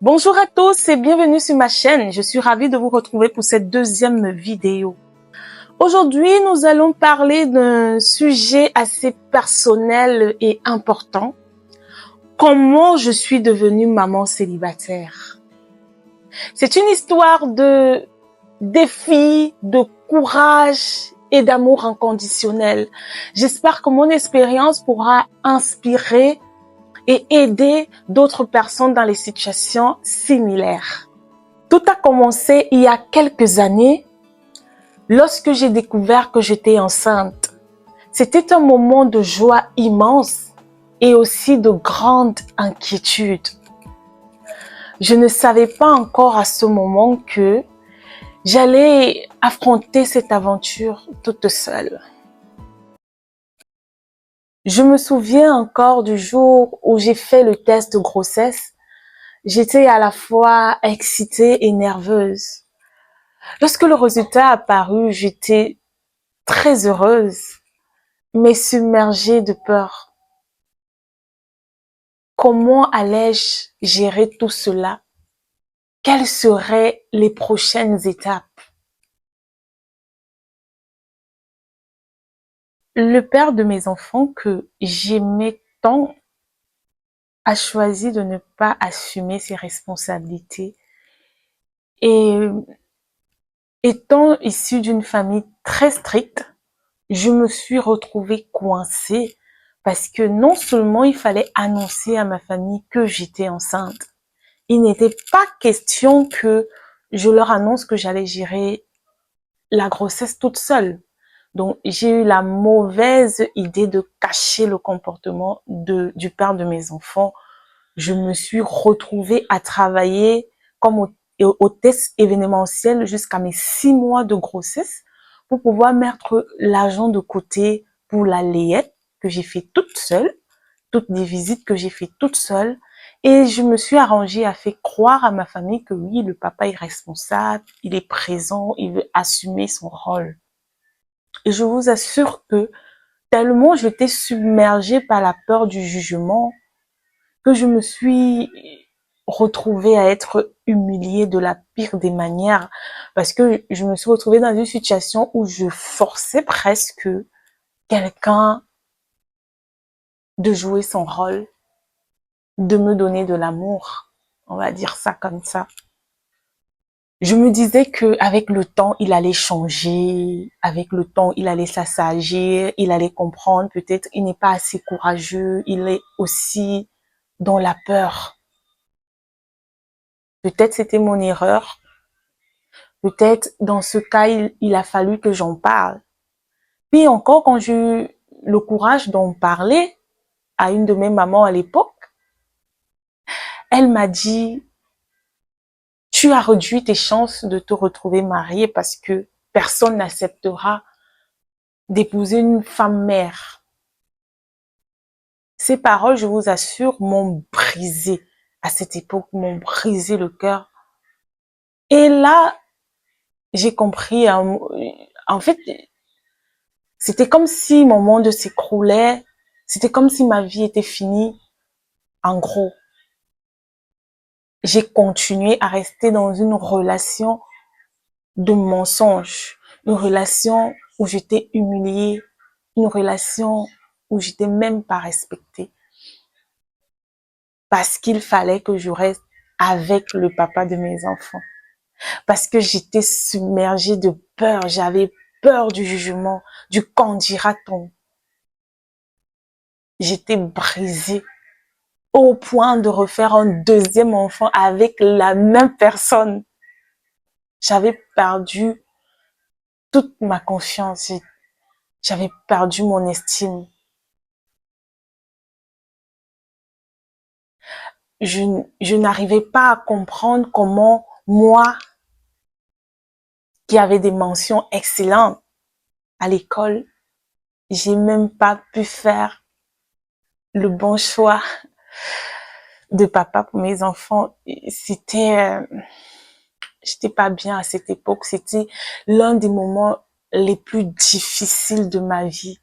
Bonjour à tous et bienvenue sur ma chaîne. Je suis ravie de vous retrouver pour cette deuxième vidéo. Aujourd'hui, nous allons parler d'un sujet assez personnel et important. Comment je suis devenue maman célibataire. C'est une histoire de défi, de courage et d'amour inconditionnel. J'espère que mon expérience pourra inspirer et aider d'autres personnes dans les situations similaires. Tout a commencé il y a quelques années lorsque j'ai découvert que j'étais enceinte. C'était un moment de joie immense et aussi de grande inquiétude. Je ne savais pas encore à ce moment que j'allais affronter cette aventure toute seule. Je me souviens encore du jour où j'ai fait le test de grossesse. J'étais à la fois excitée et nerveuse. Lorsque le résultat apparut, j'étais très heureuse, mais submergée de peur. Comment allais-je gérer tout cela? Quelles seraient les prochaines étapes? Le père de mes enfants que j'aimais tant a choisi de ne pas assumer ses responsabilités. Et étant issue d'une famille très stricte, je me suis retrouvée coincée parce que non seulement il fallait annoncer à ma famille que j'étais enceinte, il n'était pas question que je leur annonce que j'allais gérer la grossesse toute seule. Donc, j'ai eu la mauvaise idée de cacher le comportement du père de mes enfants. Je me suis retrouvée à travailler comme hôtesse événementielle jusqu'à mes 6 mois de grossesse pour pouvoir mettre l'argent de côté pour la layette que j'ai fait toute seule, toutes les visites que j'ai fait toute seule. Et je me suis arrangée à faire croire à ma famille que oui, le papa est responsable, il est présent, il veut assumer son rôle. Et je vous assure que tellement j'étais submergée par la peur du jugement que je me suis retrouvée à être humiliée de la pire des manières parce que je me suis retrouvée dans une situation où je forçais presque quelqu'un de jouer son rôle, de me donner de l'amour, on va dire ça comme ça. Je me disais que avec le temps, il allait changer, avec le temps, il allait s'assagir, il allait comprendre, peut-être il n'est pas assez courageux, il est aussi dans la peur. Peut-être c'était mon erreur, peut-être dans ce cas, il a fallu que j'en parle. Puis encore, quand j'ai eu le courage d'en parler à une de mes mamans à l'époque, elle m'a dit: tu as réduit tes chances de te retrouver mariée parce que personne n'acceptera d'épouser une femme mère. Ces paroles, je vous assure, m'ont brisé. À cette époque, m'ont brisé le cœur. Et là, j'ai compris, en fait, c'était comme si mon monde s'écroulait. C'était comme si ma vie était finie. En gros, j'ai continué à rester dans une relation de mensonge, une relation où j'étais humiliée, une relation où j'étais même pas respectée. Parce qu'il fallait que je reste avec le papa de mes enfants. Parce que j'étais submergée de peur. J'avais peur du jugement, du qu'en dira-t-on. J'étais brisée au point de refaire un deuxième enfant avec la même personne. J'avais perdu toute ma confiance. J'avais perdu mon estime. Je n'arrivais pas à comprendre comment moi, qui avait des mentions excellentes à l'école, j'ai même pas pu faire le bon choix de papa pour mes enfants. J'étais pas bien à cette époque. C'était l'un des moments les plus difficiles de ma vie.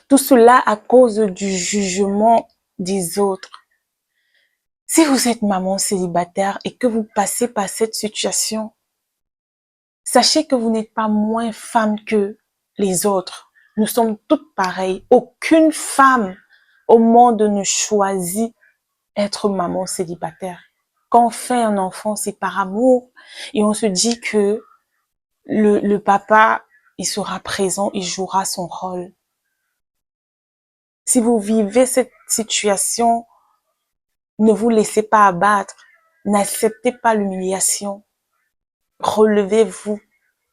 Tout cela à cause du jugement des autres. Si vous êtes maman célibataire et que vous passez par cette situation, sachez que vous n'êtes pas moins femme que les autres. Nous sommes toutes pareilles. Aucune femme au monde ne choisit être maman célibataire. Quand on fait un enfant, c'est par amour et on se dit que le papa, il sera présent, il jouera son rôle. Si vous vivez cette situation, ne vous laissez pas abattre, n'acceptez pas l'humiliation. Relevez-vous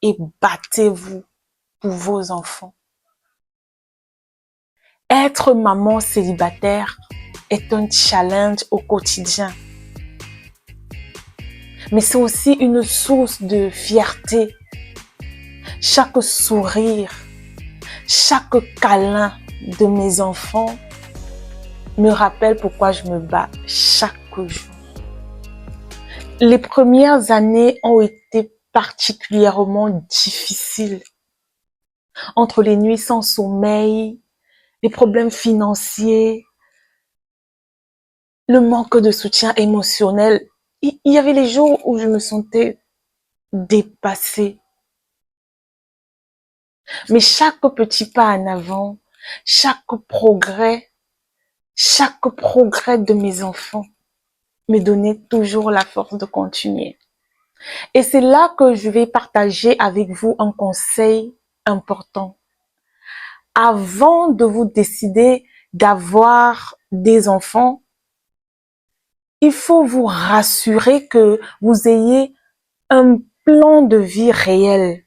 et battez-vous pour vos enfants. Être maman célibataire est un challenge au quotidien. Mais c'est aussi une source de fierté. Chaque sourire, chaque câlin de mes enfants me rappelle pourquoi je me bats chaque jour. Les premières années ont été particulièrement difficiles. Entre les nuits sans sommeil, les problèmes financiers, le manque de soutien émotionnel. Il y avait les jours où je me sentais dépassée. Mais chaque petit pas en avant, chaque progrès de mes enfants me donnait toujours la force de continuer. Et c'est là que je vais partager avec vous un conseil important. Avant de vous décider d'avoir des enfants, il faut vous rassurer que vous ayez un plan de vie réel.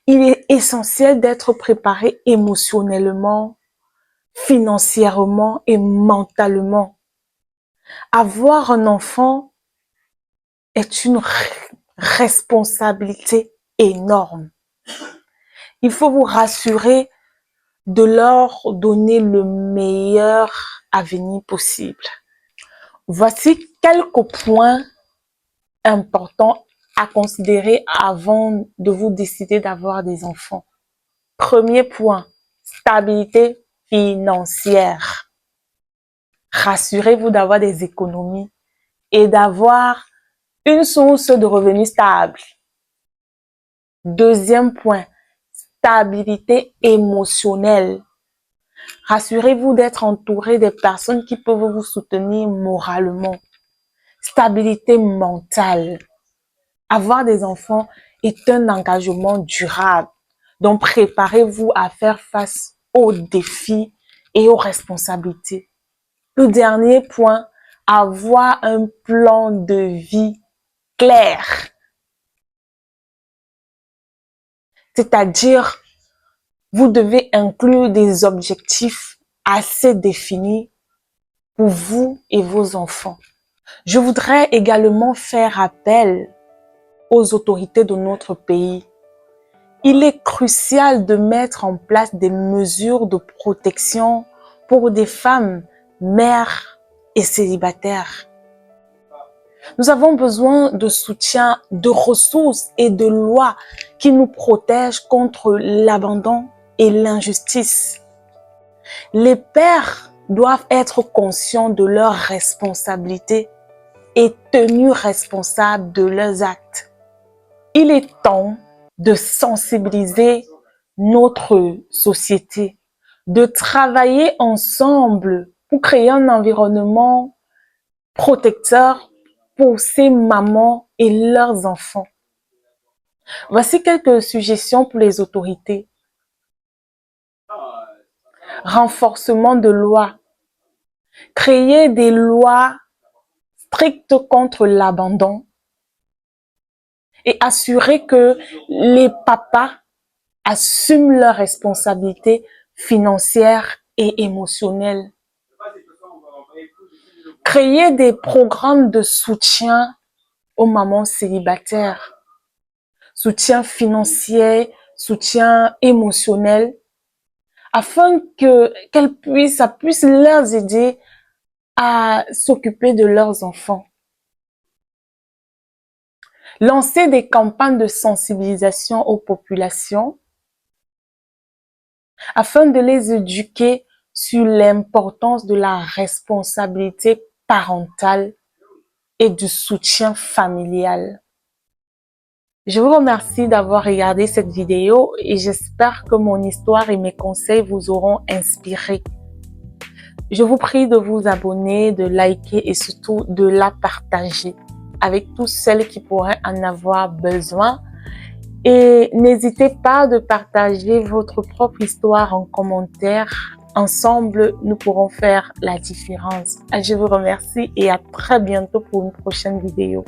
Il est essentiel d'être préparé émotionnellement, financièrement et mentalement. Avoir un enfant est une responsabilité énorme. Il faut vous rassurer de leur donner le meilleur avenir possible. Voici quelques points importants à considérer avant de vous décider d'avoir des enfants. Premier point, stabilité financière. Rassurez-vous d'avoir des économies et d'avoir une source de revenus stable. Deuxième point, stabilité émotionnelle. Rassurez-vous d'être entouré des personnes qui peuvent vous soutenir moralement. Stabilité mentale. Avoir des enfants est un engagement durable. Donc, préparez-vous à faire face aux défis et aux responsabilités. Le dernier point, avoir un plan de vie clair. C'est-à-dire, vous devez inclure des objectifs assez définis pour vous et vos enfants. Je voudrais également faire appel aux autorités de notre pays. Il est crucial de mettre en place des mesures de protection pour des femmes, mères et célibataires. Nous avons besoin de soutien, de ressources et de lois qui nous protègent contre l'abandon et l'injustice. Les pères doivent être conscients de leurs responsabilités et tenus responsables de leurs actes. Il est temps de sensibiliser notre société, de travailler ensemble pour créer un environnement protecteur pour ces mamans et leurs enfants. Voici quelques suggestions pour les autorités. Renforcement de lois. Créer des lois strictes contre l'abandon et assurer que les papas assument leurs responsabilités financières et émotionnelles. Créer des programmes de soutien aux mamans célibataires. Soutien financier, soutien émotionnel, afin que ça puisse leur aider à s'occuper de leurs enfants. Lancer des campagnes de sensibilisation aux populations afin de les éduquer sur l'importance de la responsabilité parental et du soutien familial. Je vous remercie d'avoir regardé cette vidéo et j'espère que mon histoire et mes conseils vous auront inspiré. Je vous prie de vous abonner, de liker et surtout de la partager avec tous celles qui pourraient en avoir besoin. Et n'hésitez pas de partager votre propre histoire en commentaire. Ensemble, nous pourrons faire la différence. Je vous remercie et à très bientôt pour une prochaine vidéo.